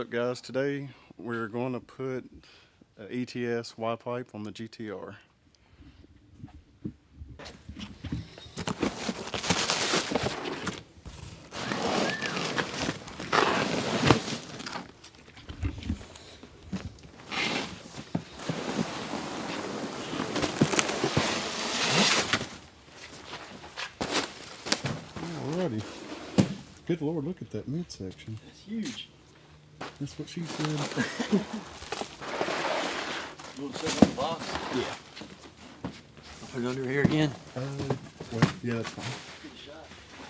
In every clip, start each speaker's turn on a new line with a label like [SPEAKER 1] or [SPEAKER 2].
[SPEAKER 1] What's up, guys? Today we're going to put an ETS Y pipe on the GTR. Alrighty. Good Lord, look at that midsection.
[SPEAKER 2] That's huge.
[SPEAKER 1] That's what she said.
[SPEAKER 2] You want to sit on the box?
[SPEAKER 1] Yeah.
[SPEAKER 2] I'll put it under here again.
[SPEAKER 1] Well, yeah, that's fine.
[SPEAKER 2] Good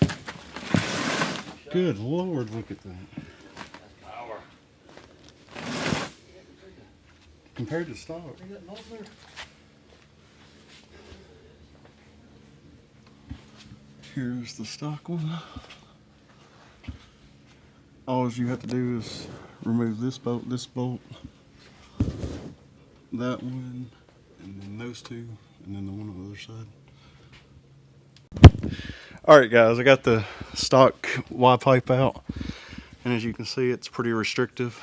[SPEAKER 2] shot.
[SPEAKER 1] Good Lord, look at that.
[SPEAKER 2] That's power.
[SPEAKER 1] Compared to stock.
[SPEAKER 2] Bring that muffler.
[SPEAKER 1] Here's the stock one. All you have to do is remove this bolt, that one, and then those two, and then the one on the other side. Alright guys, I got the stock Y pipe out, and as you can see, it's pretty restrictive.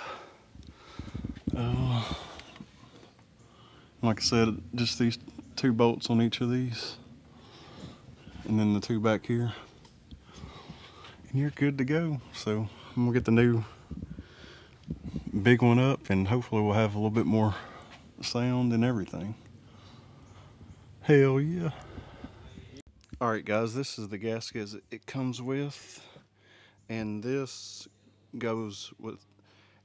[SPEAKER 1] Like I said, just these two bolts on each of these, and then the two back here, and you're good to go. So I'm gonna get the new big one up, and hopefully we'll have a little bit more sound and everything. Hell yeah. Alright guys, this is the gasket it comes with, and this goes with,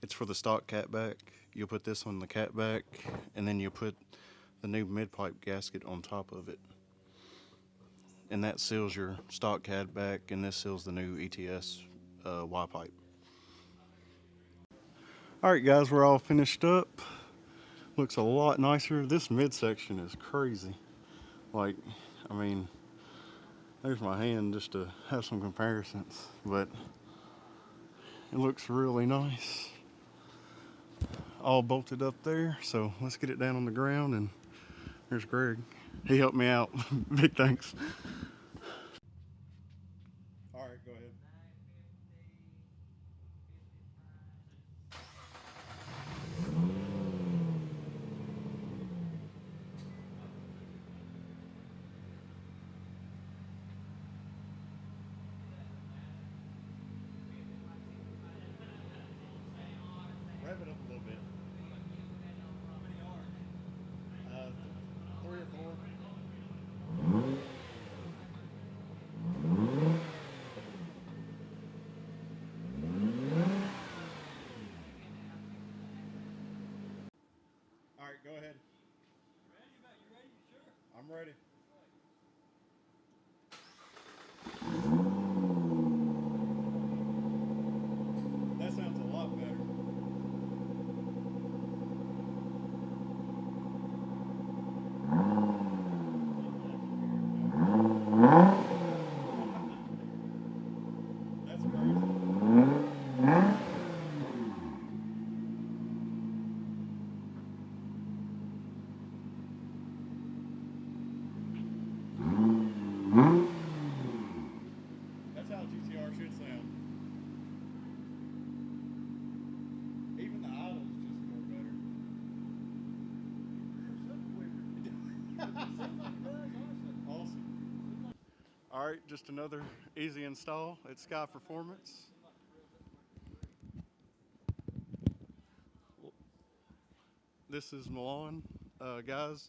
[SPEAKER 1] it's for the stock catback. You'll put this on the catback, and then you'll put the new mid-pipe gasket on top of it. And that seals your stock catback, and this seals the new ETS Y pipe. Alright guys, we're all finished up. Looks a lot nicer. This midsection is crazy. Like, I mean, there's my hand just to have some comparisons, but it looks really nice. All bolted up there, so let's get it down on the ground, and there's Greg. He helped me out. Big thanks. Alright, go ahead. Rev it up a little bit. 3 or 4. All right, go ahead. You ready? Sure. I'm ready. That sounds a lot better. That's crazy. That's how GTR should sound. Even the idles just more better. Awesome. Alright, just another easy install at Sky Performance. This is Milan. Guys,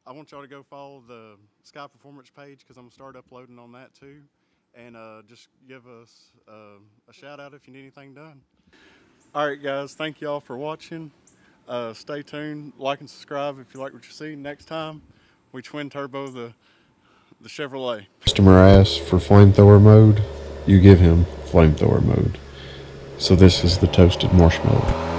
[SPEAKER 1] I want y'all to go follow the Sky Performance page, because I'm going to start uploading on that too. And just give us a shout out if you need anything done. Alright guys, thank y'all for watching. Stay tuned, like and subscribe if you like what you see. Next time, we twin turbo the Chevrolet.
[SPEAKER 3] Customer asks for flamethrower mode, you give him flamethrower mode. So this is the toasted marshmallow.